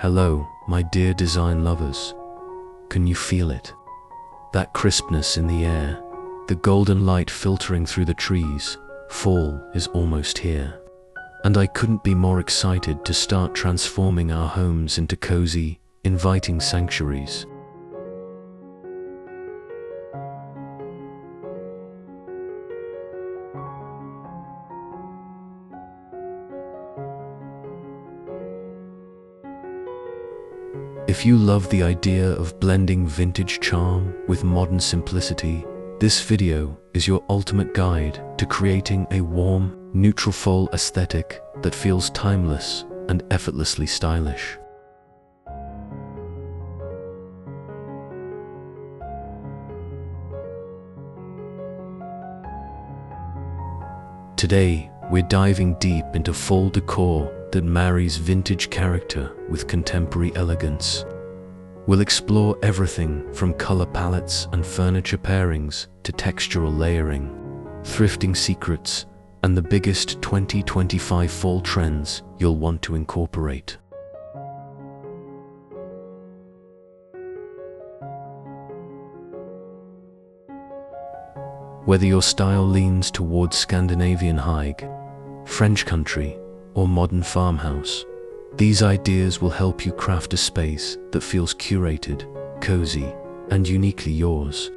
Hello, my dear design lovers. Can you feel it? That crispness in the air, the golden light filtering through the trees. Fall is almost here. And I couldn't be more excited to start transforming our homes into cozy, inviting sanctuaries. If you love the idea of blending vintage charm with modern simplicity, this video is your ultimate guide to creating a warm, neutral fall aesthetic that feels timeless and effortlessly stylish. Today, we're diving deep into fall decor that marries vintage character with contemporary elegance. We'll explore everything from color palettes and furniture pairings to textural layering, thrifting secrets, and the biggest 2025 fall trends you'll want to incorporate. Whether your style leans towards Scandinavian hygge, French country, or modern farmhouse, these ideas will help you craft a space that feels curated, cozy, and uniquely yours.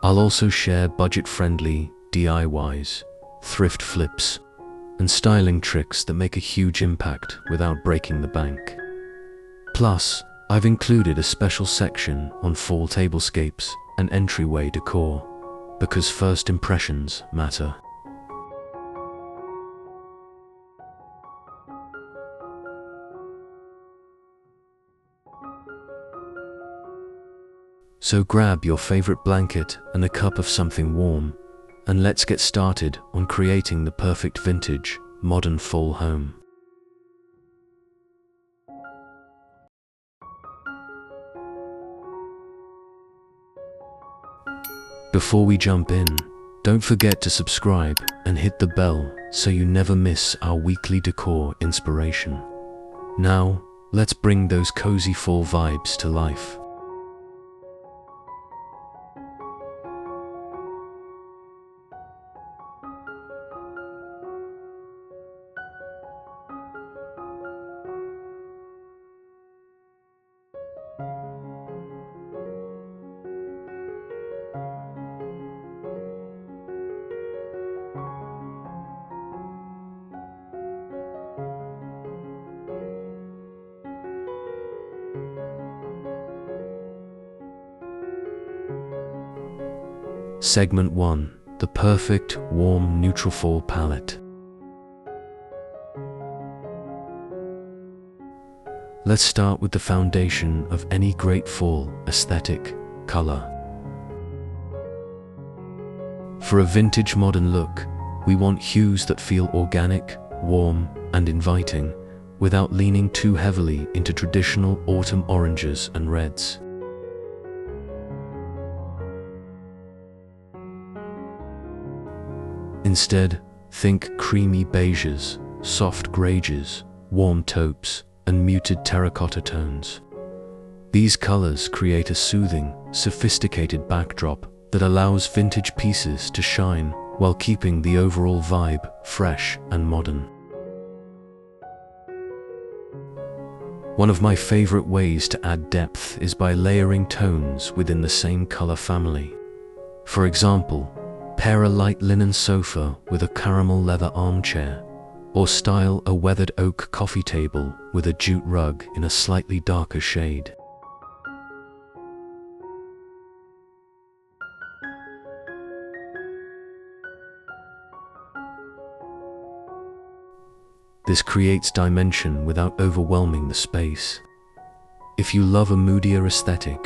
I'll also share budget-friendly DIYs, thrift flips, and styling tricks that make a huge impact without breaking the bank. Plus, I've included a special section on fall tablescapes and entryway decor, because first impressions matter. So grab your favorite blanket and a cup of something warm, and let's get started on creating the perfect vintage, modern fall home. Before we jump in, don't forget to subscribe and hit the bell so you never miss our weekly decor inspiration. Now, let's bring those cozy fall vibes to life. Segment 1. The perfect, warm, neutral fall palette. Let's start with the foundation of any great fall aesthetic: color. For a vintage modern look, we want hues that feel organic, warm, and inviting, without leaning too heavily into traditional autumn oranges and reds. Instead, think creamy beiges, soft grays, warm taupes, and muted terracotta tones. These colors create a soothing, sophisticated backdrop that allows vintage pieces to shine while keeping the overall vibe fresh and modern. One of my favorite ways to add depth is by layering tones within the same color family. For example, pair a light linen sofa with a caramel leather armchair, or style a weathered oak coffee table with a jute rug in a slightly darker shade. This creates dimension without overwhelming the space. If you love a moodier aesthetic,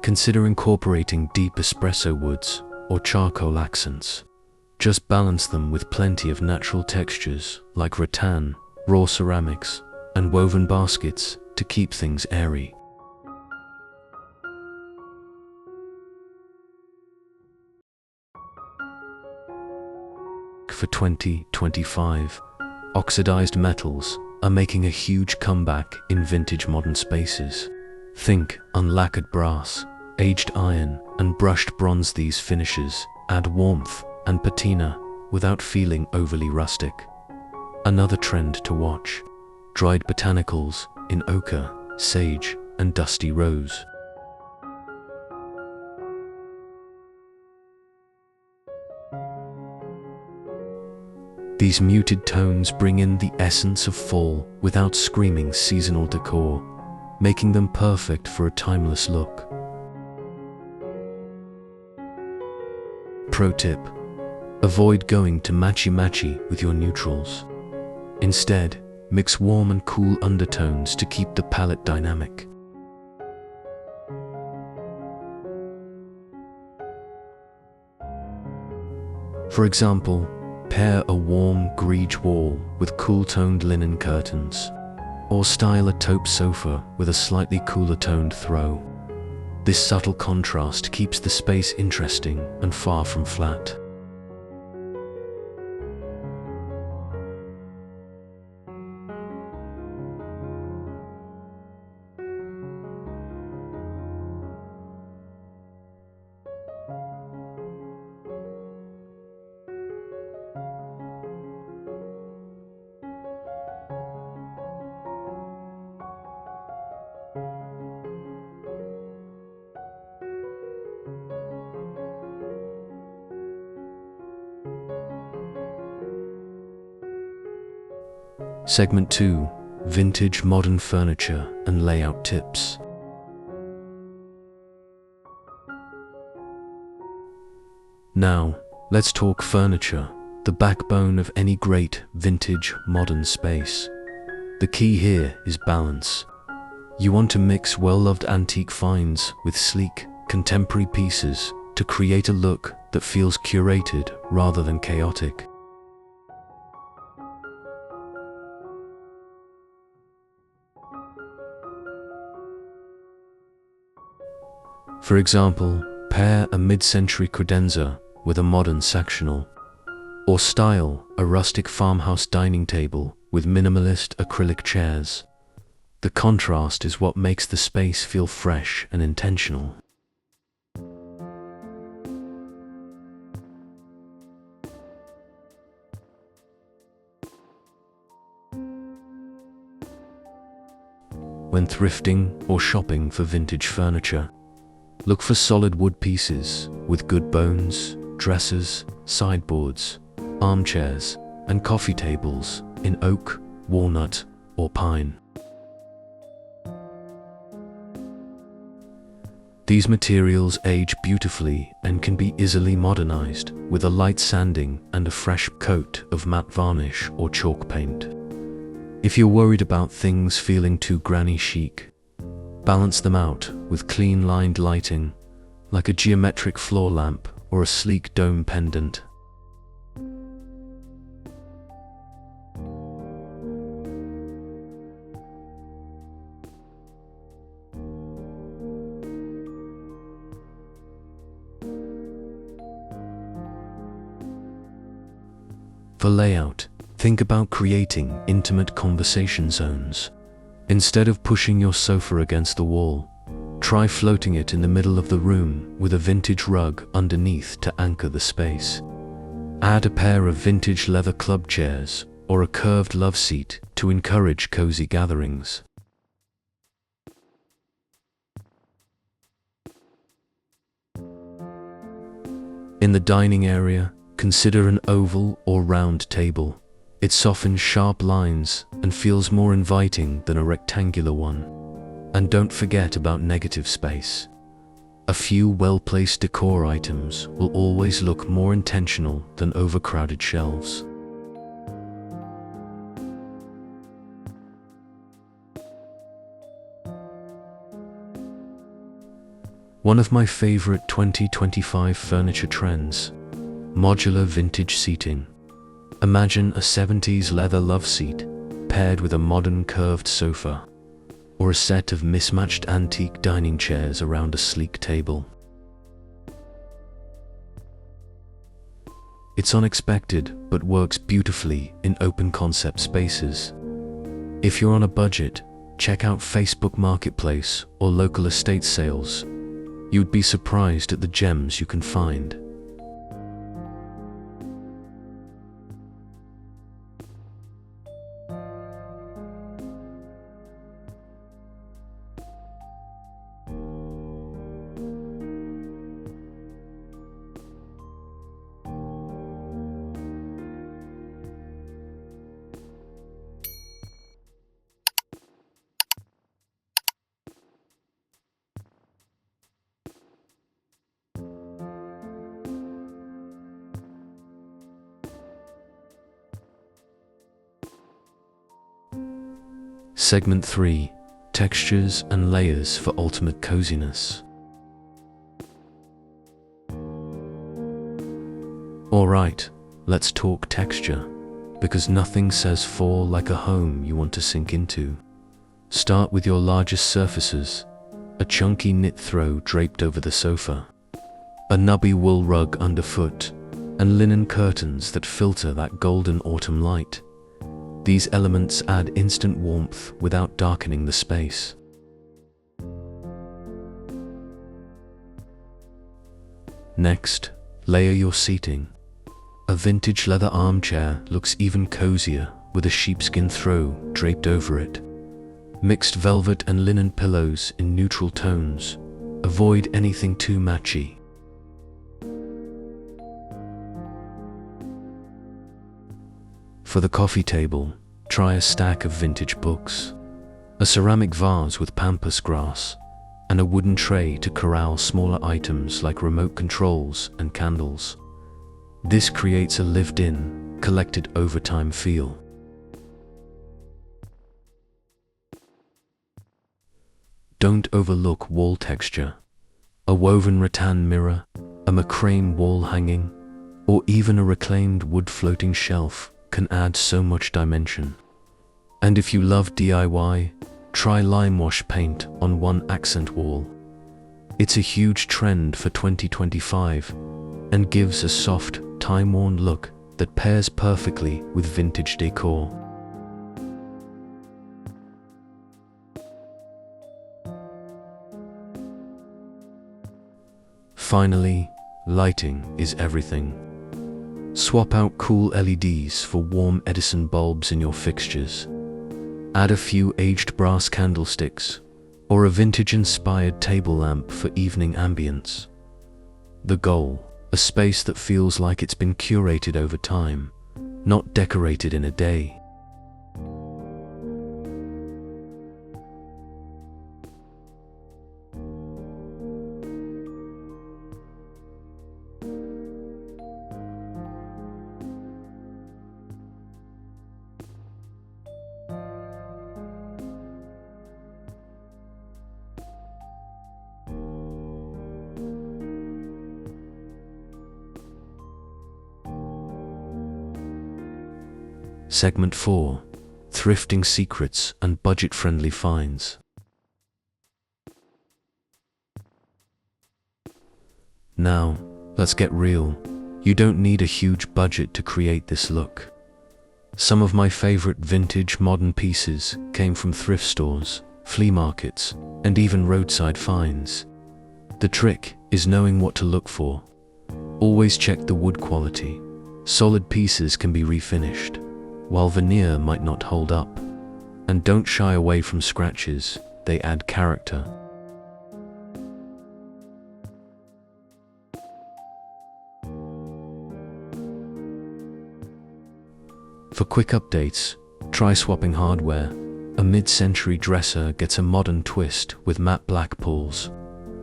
consider incorporating deep espresso woods or charcoal accents. Just balance them with plenty of natural textures like rattan, raw ceramics, and woven baskets to keep things airy. topic for 2025. Oxidized metals are making a huge comeback in vintage modern spaces. Think unlacquered brass, aged iron, and brushed bronze. These finishes add warmth and patina without feeling overly rustic. Another trend to watch: dried botanicals in ochre, sage, and dusty rose. These muted tones bring in the essence of fall without screaming seasonal decor, making them perfect for a timeless look. Pro tip: avoid going to matchy-matchy with your neutrals. Instead, mix warm and cool undertones to keep the palette dynamic. For example, pair a warm greige wall with cool-toned linen curtains, or style a taupe sofa with a slightly cooler-toned throw. This subtle contrast keeps the space interesting and far from flat. Segment 2: Vintage modern furniture and layout tips. Now, let's talk furniture, the backbone of any great vintage modern space. The key here is balance. You want to mix well-loved antique finds with sleek, contemporary pieces to create a look that feels curated rather than chaotic. For example, pair a mid-century credenza with a modern sectional, or style a rustic farmhouse dining table with minimalist acrylic chairs. The contrast is what makes the space feel fresh and intentional. When thrifting or shopping for vintage furniture, look for solid wood pieces with good bones, dressers, sideboards, armchairs, and coffee tables in oak, walnut, or pine. These materials age beautifully and can be easily modernized with a light sanding and a fresh coat of matte varnish or chalk paint. If you're worried about things feeling too granny chic, balance them out with clean-lined lighting, like a geometric floor lamp or a sleek dome pendant. For layout, think about creating intimate conversation zones. Instead of pushing your sofa against the wall, try floating it in the middle of the room with a vintage rug underneath to anchor the space. Add a pair of vintage leather club chairs or a curved love seat to encourage cozy gatherings. In the dining area, consider an oval or round table. It softens sharp lines and feels more inviting than a rectangular one. And don't forget about negative space. A few well-placed decor items will always look more intentional than overcrowded shelves. One of my favorite 2025 furniture trends: modular vintage seating. Imagine a 70s leather love seat paired with a modern curved sofa, or a set of mismatched antique dining chairs around a sleek table. It's unexpected but works beautifully in open concept spaces. If you're on a budget, check out Facebook Marketplace or local estate sales. You'd be surprised at the gems you can find. Segment 3. Textures and layers for ultimate coziness. Alright, let's talk texture, because nothing says fall like a home you want to sink into. Start with your largest surfaces, a chunky knit throw draped over the sofa, a nubby wool rug underfoot, and linen curtains that filter that golden autumn light. These elements add instant warmth without darkening the space. Next, layer your seating. A vintage leather armchair looks even cozier with a sheepskin throw draped over it. Mixed velvet and linen pillows in neutral tones. Avoid anything too matchy. For the coffee table, try a stack of vintage books, a ceramic vase with pampas grass, and a wooden tray to corral smaller items like remote controls and candles. This creates a lived-in, collected over time feel. Don't overlook wall texture. A woven rattan mirror, a macrame wall hanging, or even a reclaimed wood floating shelf can add so much dimension. And if you love DIY, try lime wash paint on one accent wall. It's a huge trend for 2025 and gives a soft, time-worn look that pairs perfectly with vintage decor. Finally, lighting is everything. Swap out cool LEDs for warm Edison bulbs in your fixtures. Add a few aged brass candlesticks or a vintage-inspired table lamp for evening ambience. The goal, a space that feels like it's been curated over time, not decorated in a day. Segment 4. Thrifting secrets and budget-friendly finds. Now, let's get real. You don't need a huge budget to create this look. Some of my favorite vintage modern pieces came from thrift stores, flea markets, and even roadside finds. The trick is knowing what to look for. Always check the wood quality. Solid pieces can be refinished, while veneer might not hold up. And don't shy away from scratches, they add character. For quick updates, try swapping hardware. A mid-century dresser gets a modern twist with matte black pulls.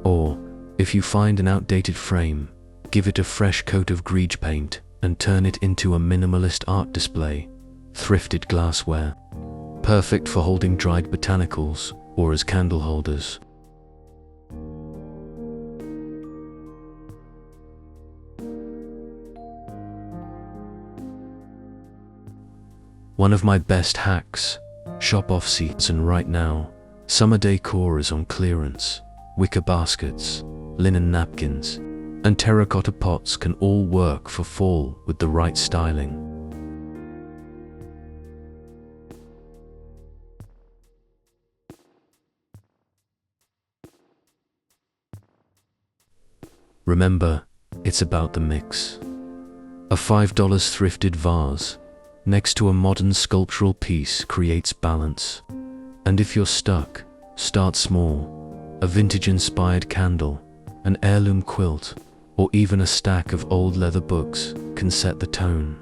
Or, if you find an outdated frame, give it a fresh coat of greige paint and turn it into a minimalist art display. Thrifted glassware, perfect for holding dried botanicals or as candle holders. One of my best hacks, shop off season right now. Summer decor is on clearance. Wicker baskets, linen napkins, and terracotta pots can all work for fall with the right styling. Remember, it's about the mix. A $5 thrifted vase next to a modern sculptural piece creates balance. And if you're stuck, start small. A vintage-inspired candle, an heirloom quilt, or even a stack of old leather books can set the tone.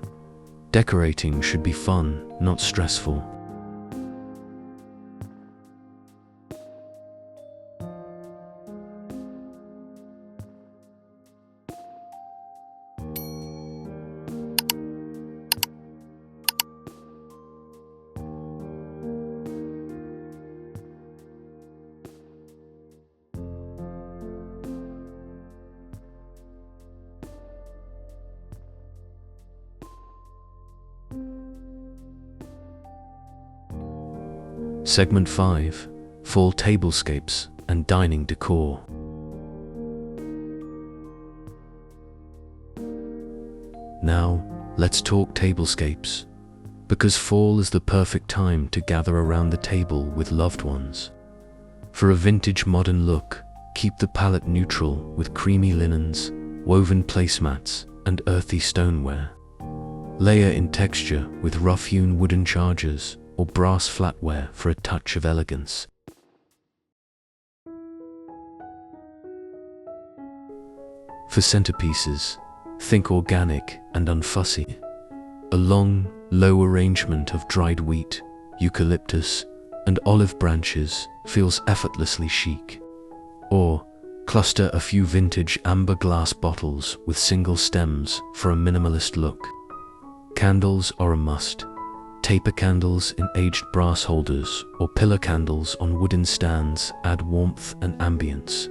Decorating should be fun, not stressful. Segment 5. Fall Tablescapes and Dining Decor. Now, let's talk tablescapes, because fall is the perfect time to gather around the table with loved ones. For a vintage modern look, keep the palette neutral with creamy linens, woven placemats, and earthy stoneware. Layer in texture with rough-hewn wooden chargers or brass flatware for a touch of elegance. For centerpieces, think organic and unfussy. A long, low arrangement of dried wheat, eucalyptus, and olive branches feels effortlessly chic. Or cluster a few vintage amber glass bottles with single stems for a minimalist look. Candles are a must. Taper candles in aged brass holders or pillar candles on wooden stands add warmth and ambience.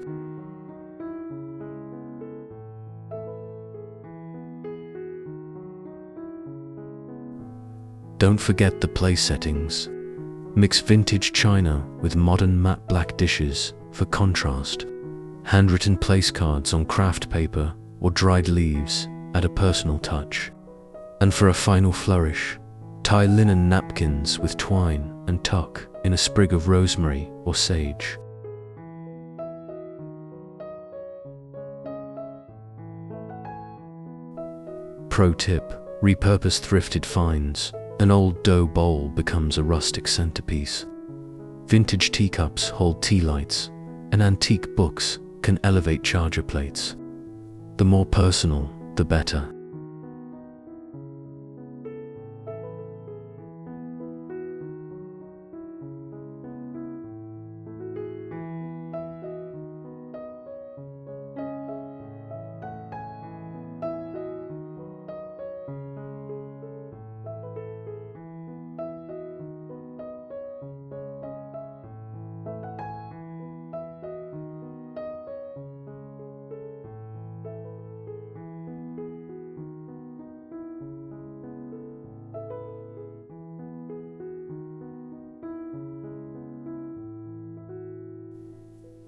Don't forget the place settings. Mix vintage china with modern matte black dishes for contrast. Handwritten place cards on craft paper or dried leaves add a personal touch. And for a final flourish, tie linen napkins with twine and tuck in a sprig of rosemary or sage. Pro tip: repurpose thrifted finds. An old dough bowl becomes a rustic centerpiece. Vintage teacups hold tea lights, and antique books can elevate charger plates. The more personal, the better.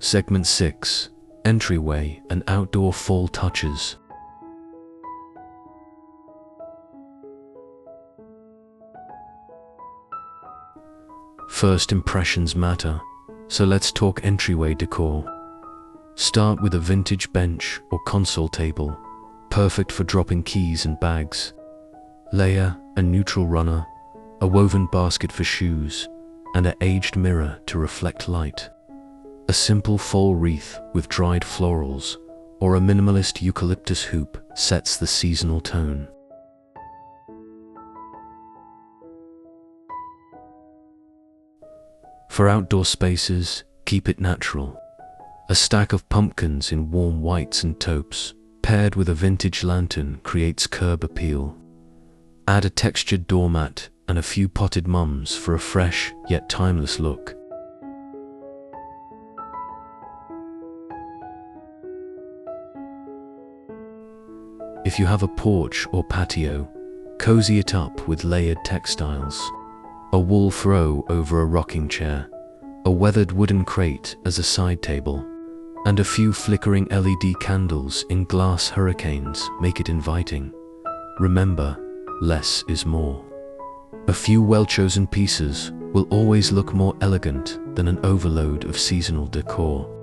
Segment 6. Entryway and Outdoor Fall Touches. First impressions matter, so let's talk entryway decor. Start with a vintage bench or console table, perfect for dropping keys and bags. Layer a neutral runner, a woven basket for shoes, and an aged mirror to reflect light. A simple fall wreath with dried florals or a minimalist eucalyptus hoop sets the seasonal tone. For outdoor spaces, keep it natural. A stack of pumpkins in warm whites and taupes, paired with a vintage lantern, creates curb appeal. Add a textured doormat and a few potted mums for a fresh yet timeless look. If you have a porch or patio, cozy it up with layered textiles. A wool throw over a rocking chair, a weathered wooden crate as a side table, And a few flickering LED candles in glass hurricanes make it inviting. Remember, less is more. A few well-chosen pieces will always look more elegant than an overload of seasonal decor.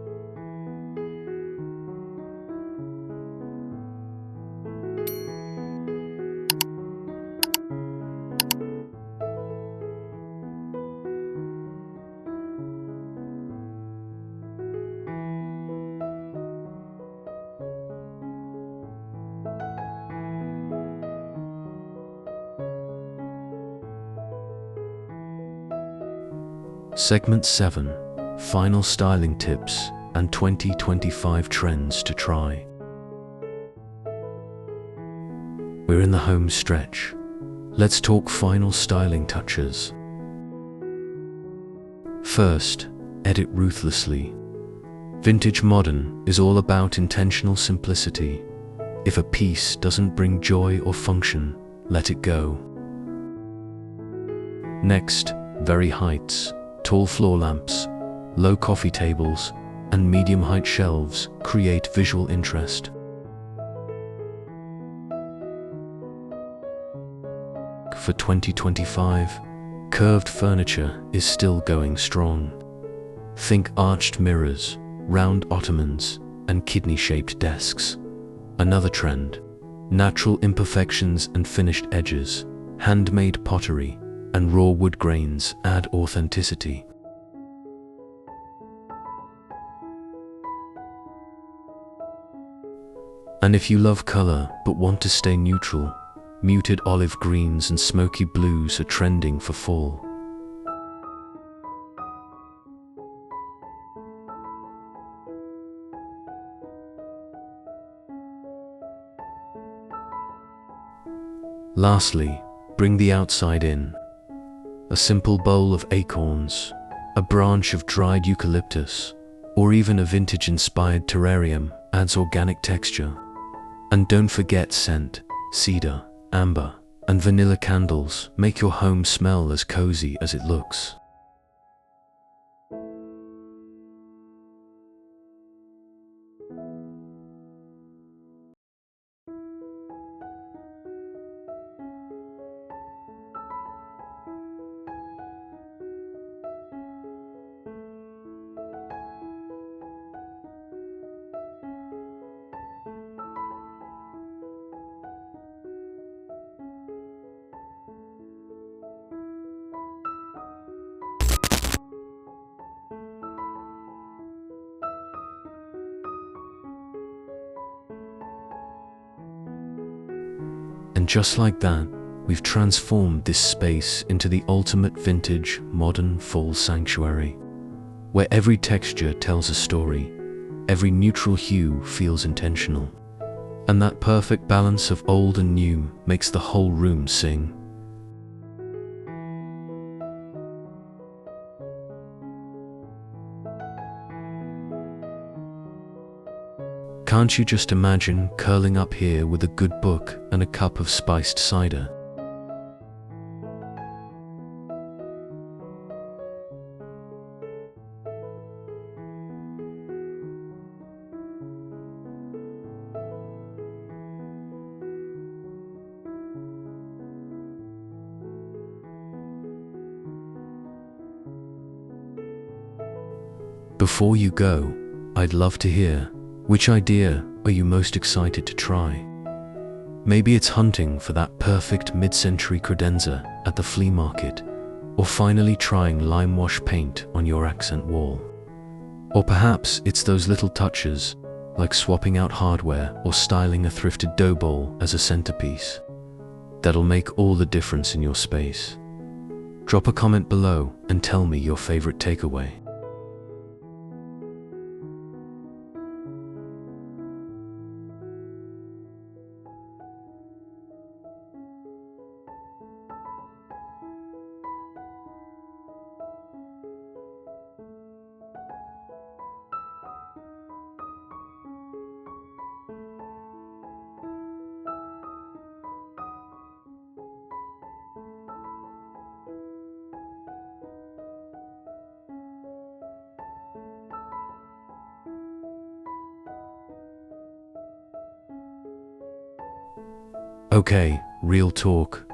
Segment 7. Final styling tips and 2025 trends to try. We're in the home stretch. Let's talk final styling touches. First, edit ruthlessly. Vintage modern is all about intentional simplicity. If a piece doesn't bring joy or function, let it go. Next, vary heights. Tall floor lamps, low coffee tables, and medium-height shelves create visual interest. For 2025, curved furniture is still going strong. Think arched mirrors, round ottomans, and kidney-shaped desks. Another trend: natural imperfections and finished edges, handmade pottery, and raw wood grains add authenticity. And if you love color but want to stay neutral, muted olive greens and smoky blues are trending for fall. Lastly, bring the outside in. A simple bowl of acorns, a branch of dried eucalyptus, or even a vintage-inspired terrarium adds organic texture. And don't forget scent: cedar, amber, and vanilla candles make your home smell as cozy as it looks. And just like that, we've transformed this space into the ultimate vintage, modern fall sanctuary, where every texture tells a story, every neutral hue feels intentional, and that perfect balance of old and new makes the whole room sing. Can't you just imagine curling up here with a good book and a cup of spiced cider? Before you go, I'd love to hear, which idea are you most excited to try? Maybe it's hunting for that perfect mid-century credenza at the flea market, or finally trying lime wash paint on your accent wall. Or perhaps it's those little touches, like swapping out hardware or styling a thrifted dough bowl as a centerpiece, that'll make all the difference in your space. Drop a comment below and tell me your favorite takeaway. Okay, real talk.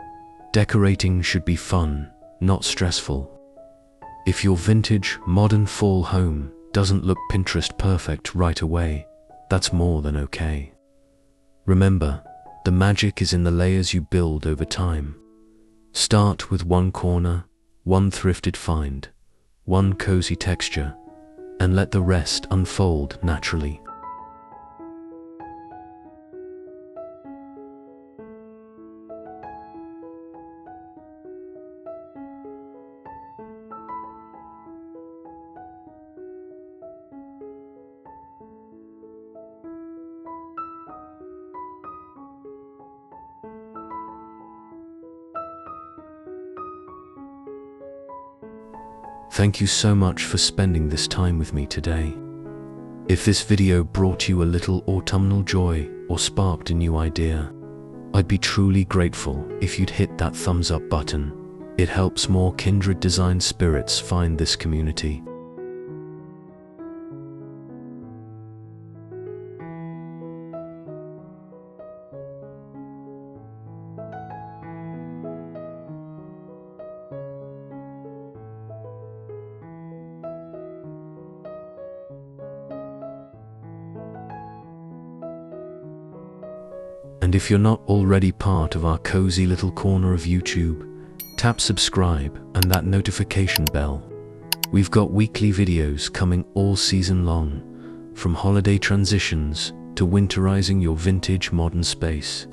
Decorating should be fun, not stressful. If your vintage, modern fall home doesn't look Pinterest perfect right away, that's more than okay. Remember, the magic is in the layers you build over time. Start with one corner, one thrifted find, one cozy texture, and let the rest unfold naturally. Thank you so much for spending this time with me today. If this video brought you a little autumnal joy or sparked a new idea, I'd be truly grateful if you'd hit that thumbs up button. It helps more kindred design spirits find this community. And if you're not already part of our cozy little corner of YouTube, tap subscribe and that notification bell. We've got weekly videos coming all season long, from holiday transitions to winterizing your vintage modern space.